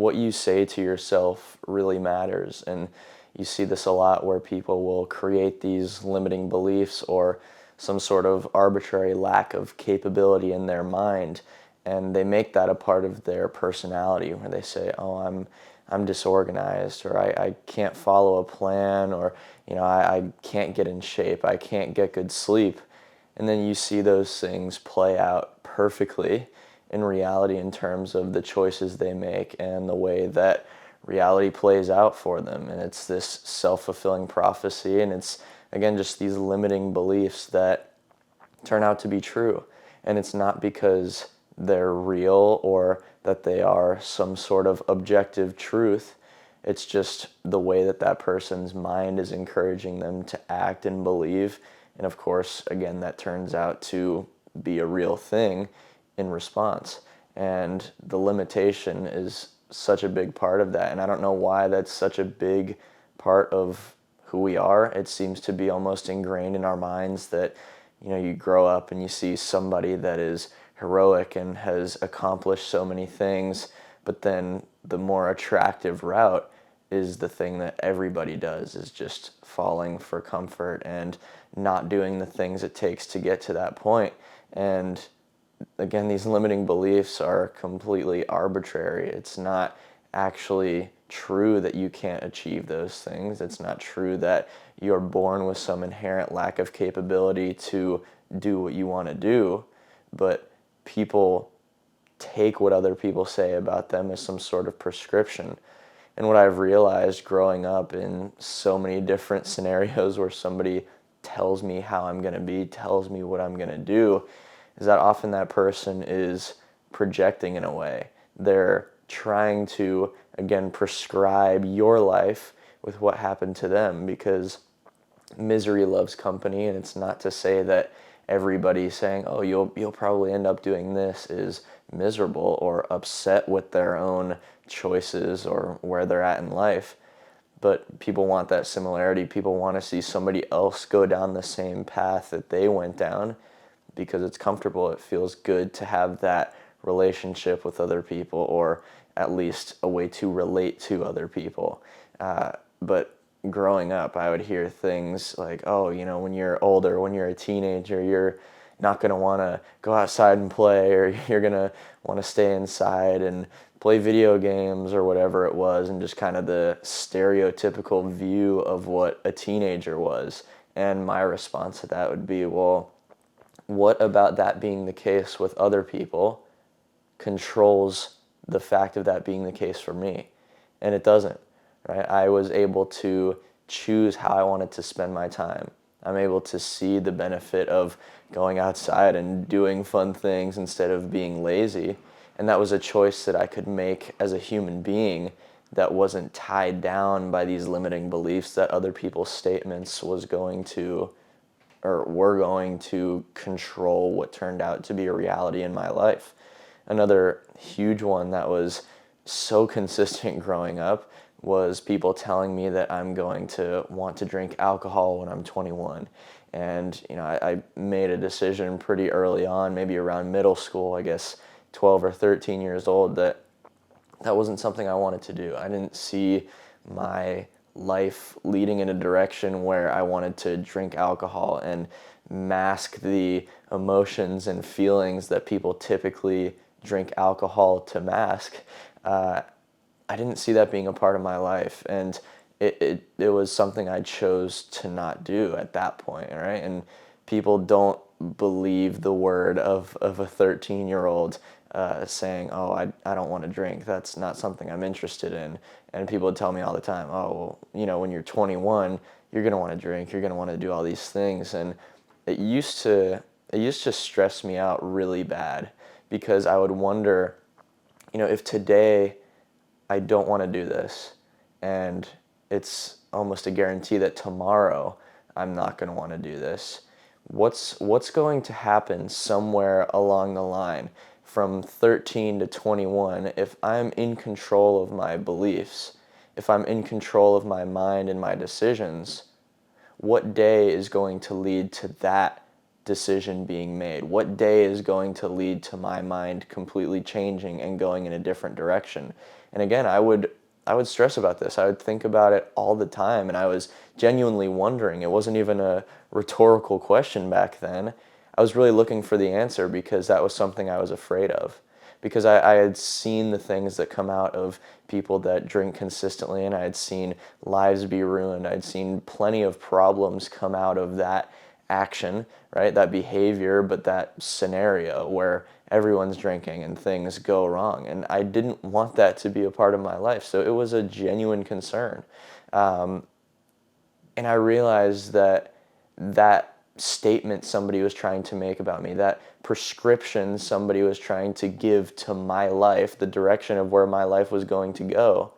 what you say to yourself really matters. And you see this a lot where people will create these limiting beliefs or some sort of arbitrary lack of capability in their mind, and they make that a part of their personality, where they say, oh, I'm disorganized, or I can't follow a plan, or I can't get in shape, I can't get good sleep. And then you see those things play out perfectly in reality in terms of the choices they make and the way that reality plays out for them. And it's this self-fulfilling prophecy, and it's, again, just these limiting beliefs that turn out to be true. And it's not because they're real or that they are some sort of objective truth. It's just the way that that person's mind is encouraging them to act and believe. And of course, again, that turns out to be a real thing in response. And the limitation is such a big part of that. And I don't know why that's such a big part of who we are. It seems to be almost ingrained in our minds that, you grow up and you see somebody that is heroic and has accomplished so many things, but then the more attractive route is the thing that everybody does, is just falling for comfort and not doing the things it takes to get to that point. And again, these limiting beliefs are completely arbitrary. It's not actually true that you can't achieve those things. It's not true that you're born with some inherent lack of capability to do what you want to do, but people take what other people say about them as some sort of prescription. And what I've realized growing up in so many different scenarios where somebody tells me how I'm going to be, tells me what I'm going to do, is that often that person is projecting in a way. They're trying to, again, prescribe your life with what happened to them, because misery loves company. And it's not to say that everybody saying, oh, you'll probably end up doing this, is miserable or upset with their own choices or where they're at in life. But people want that similarity. People want to see somebody else go down the same path that they went down, because it's comfortable. It feels good to have that relationship with other people, or at least a way to relate to other people. But growing up, I would hear things like, oh, when you're older, when you're a teenager, you're not going to want to go outside and play, or you're going to want to stay inside and play video games or whatever it was, and just kind of the stereotypical view of what a teenager was. And my response to that would be, well, what about that being the case with other people controls the fact of that being the case for me? And it doesn't, right? I was able to choose how I wanted to spend my time. I'm able to see the benefit of going outside and doing fun things instead of being lazy. And that was a choice that I could make as a human being that wasn't tied down by these limiting beliefs that other people's statements were going to control what turned out to be a reality in my life. Another huge one that was so consistent growing up was people telling me that I'm going to want to drink alcohol when I'm 21. And I made a decision pretty early on, maybe around middle school, I guess 12 or 13 years old, that wasn't something I wanted to do. I didn't see my life leading in a direction where I wanted to drink alcohol and mask the emotions and feelings that people typically drink alcohol to mask. I didn't see that being a part of my life, and it was something I chose to not do at that point, right? And people don't believe the word of a 13-year-old saying, oh, I don't want to drink. That's not something I'm interested in. And people would tell me all the time, oh, well, when you're 21, you're going to want to drink. You're going to want to do all these things. And it used to stress me out really bad, because I would wonder, if today I don't want to do this, and it's almost a guarantee that tomorrow I'm not going to want to do this, what's going to happen somewhere along the line from 13 to 21 if I'm in control of my beliefs, if I'm in control of my mind and my decisions? What day is going to lead to that decision being made? What day is going to lead to my mind completely changing and going in a different direction? And again, I would stress about this. I would think about it all the time, and I was genuinely wondering. It wasn't even a rhetorical question back then. I was really looking for the answer because that was something I was afraid of. Because I had seen the things that come out of people that drink consistently, and I had seen lives be ruined. I'd seen plenty of problems come out of that action, right? That behavior, but that scenario where everyone's drinking and things go wrong. And I didn't want that to be a part of my life. So it was a genuine concern. And I realized that that statement somebody was trying to make about me, that prescription somebody was trying to give to my life, the direction of where my life was going to go,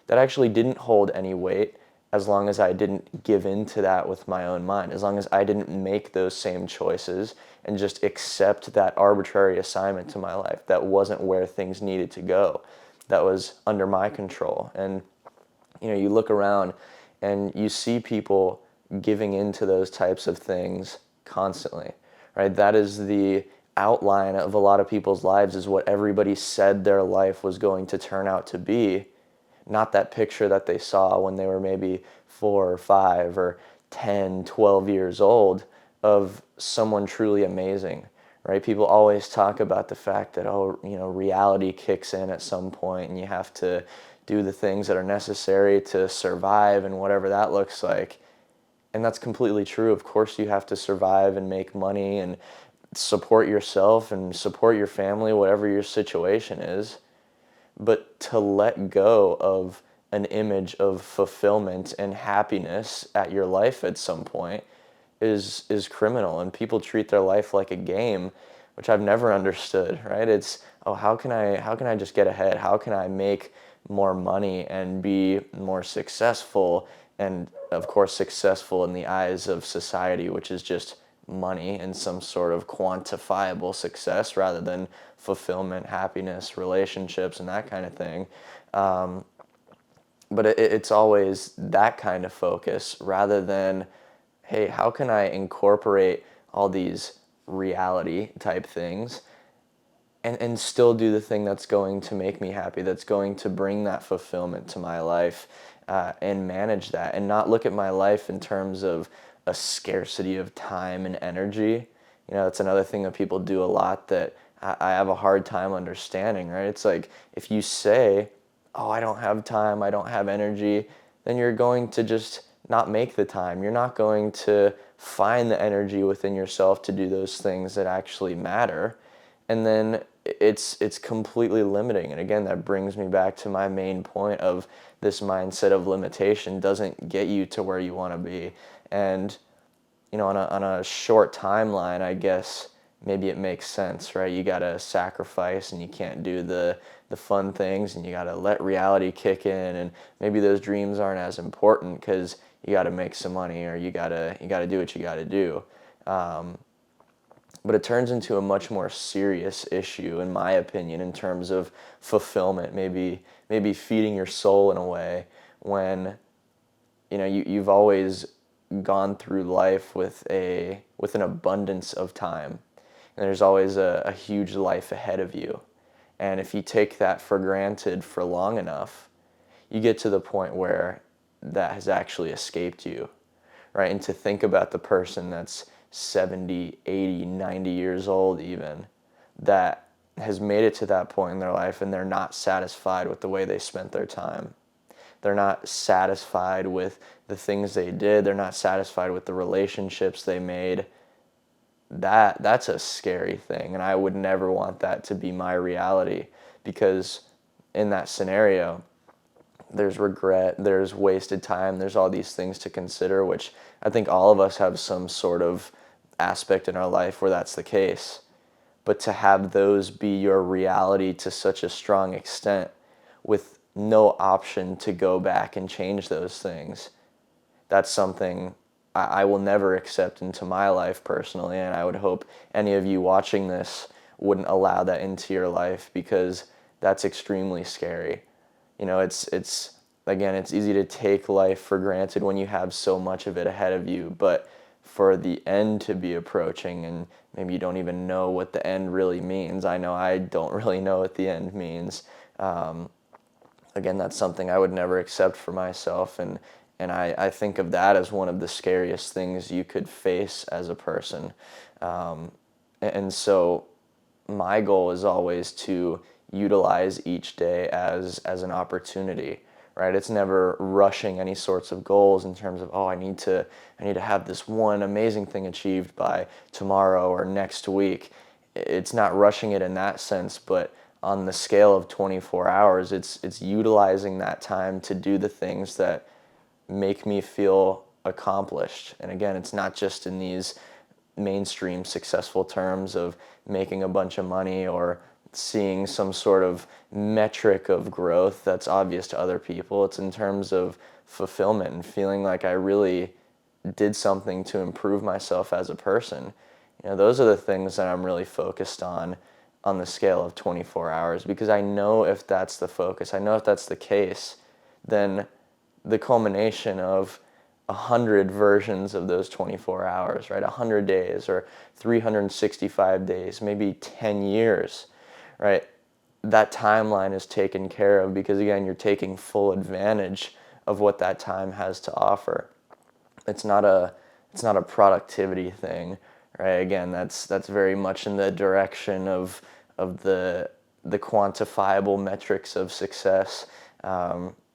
that actually didn't hold any weight as long as I didn't give in to that with my own mind, as long as I didn't make those same choices and just accept that arbitrary assignment to my life that wasn't where things needed to go, that was under my control. And you look around and you see people giving into those types of things constantly, right? That is the outline of a lot of people's lives, is what everybody said their life was going to turn out to be, not that picture that they saw when they were maybe 4 or 5 or 10, 12 years old of someone truly amazing, right? People always talk about the fact that, reality kicks in at some point and you have to do the things that are necessary to survive and whatever that looks like. And that's completely true. Of course, you have to survive and make money and support yourself and support your family, whatever your situation is. But to let go of an image of fulfillment and happiness at your life at some point is criminal. And people treat their life like a game, which I've never understood, right? It's, oh, how can I just get ahead? How can I make more money and be more successful? And of course, successful in the eyes of society, which is just money and some sort of quantifiable success rather than fulfillment, happiness, relationships, and that kind of thing. But it's always that kind of focus rather than, hey, how can I incorporate all these reality type things and still do the thing that's going to make me happy, that's going to bring that fulfillment to my life, and manage that, and not look at my life in terms of a scarcity of time and energy. That's another thing that people do a lot that I have a hard time understanding, right? It's like, if you say, oh, I don't have time, I don't have energy, then you're going to just not make the time. You're not going to find the energy within yourself to do those things that actually matter. And then it's completely limiting. And again, that brings me back to my main point of this mindset of limitation doesn't get you to where you want to be. And on a short timeline, I guess maybe it makes sense, right? You got to sacrifice and you can't do the fun things, and you got to let reality kick in, and maybe those dreams aren't as important because you got to make some money, or you got to do what you got to do. But it turns into a much more serious issue, in my opinion, in terms of fulfillment, maybe feeding your soul in a way, when you've always gone through life with an abundance of time, and there's always a huge life ahead of you. And if you take that for granted for long enough, you get to the point where that has actually escaped you, right? And to think about the person that's 70, 80, 90 years old even, that has made it to that point in their life and they're not satisfied with the way they spent their time. They're not satisfied with the things they did. They're not satisfied with the relationships they made. That's a scary thing, and I would never want that to be my reality, because in that scenario, there's regret, there's wasted time, there's all these things to consider, which I think all of us have some sort of aspect in our life where that's the case. But to have those be your reality to such a strong extent with no option to go back and change those things, that's something I will never accept into my life personally, and I would hope any of you watching this wouldn't allow that into your life, because that's extremely scary. It's again, it's easy to take life for granted when you have so much of it ahead of you, but for the end to be approaching, and maybe you don't even know what the end really means. I know I don't really know what the end means. again, that's something I would never accept for myself. And I think of that as one of the scariest things you could face as a person. And so my goal is always to utilize each day as an opportunity, right? It's never rushing any sorts of goals in terms of, oh, I need to have this one amazing thing achieved by tomorrow or next week. It's not rushing it in that sense, but on the scale of 24 hours, it's utilizing that time to do the things that make me feel accomplished. And again, it's not just in these mainstream successful terms of making a bunch of money or seeing some sort of metric of growth that's obvious to other people. It's in terms of fulfillment and feeling like I really did something to improve myself as a person. Those are the things that I'm really focused on the scale of 24 hours, because I know if that's the focus, I know if that's the case, then the culmination of 100 versions of those 24 hours, right? 100 days or 365 days, maybe 10 years, right? That timeline is taken care of because, again, you're taking full advantage of what that time has to offer. It's not a productivity thing, right? Again, that's very much in the direction of the quantifiable metrics of success.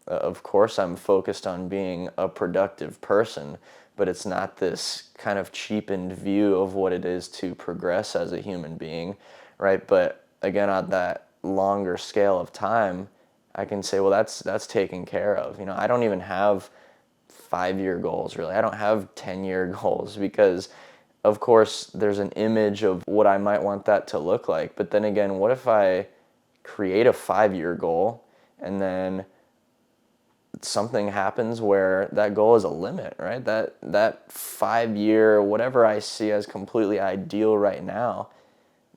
Of course, I'm focused on being a productive person, but it's not this kind of cheapened view of what it is to progress as a human being, right? But again, on that longer scale of time, I can say, well, that's taken care of. I don't even have 5-year goals, really. I don't have 10-year goals because, of course, there's an image of what I might want that to look like. But then again, what if I create a 5-year goal and then something happens where that goal is a limit, right? That 5-year, whatever I see as completely ideal right now,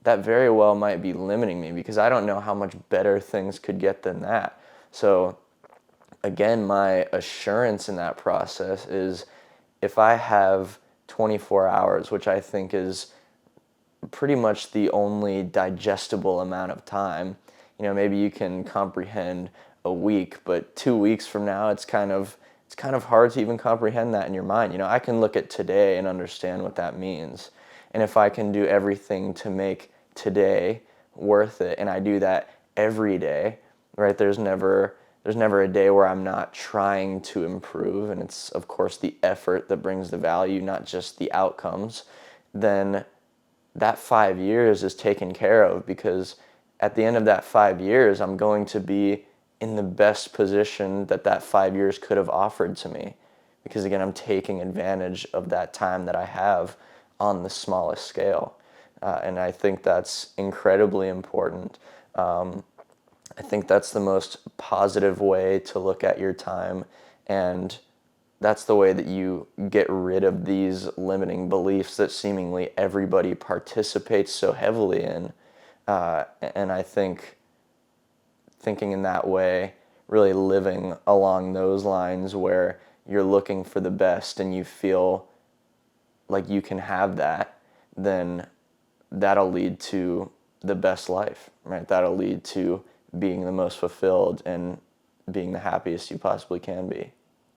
that very well might be limiting me because I don't know how much better things could get than that. So again, my assurance in that process is if I have 24 hours, which I think is pretty much the only digestible amount of time. Maybe you can comprehend a week, but 2 weeks from now, it's kind of hard to even comprehend that in your mind. I can look at today and understand what that means. And if I can do everything to make today worth it, and I do that every day, right? There's never a day where I'm not trying to improve, and it's, of course, the effort that brings the value, not just the outcomes. Then that 5 years is taken care of because at the end of that 5 years, I'm going to be in the best position that 5 years could have offered to me. Because again, I'm taking advantage of that time that I have on the smallest scale. And I think that's incredibly important. I think that's the most positive way to look at your time, and that's the way that you get rid of these limiting beliefs that seemingly everybody participates so heavily in. And I think thinking in that way, really living along those lines where you're looking for the best and you feel like you can have that, then that'll lead to the best life, right? That'll lead to being the most fulfilled and being the happiest you possibly can be.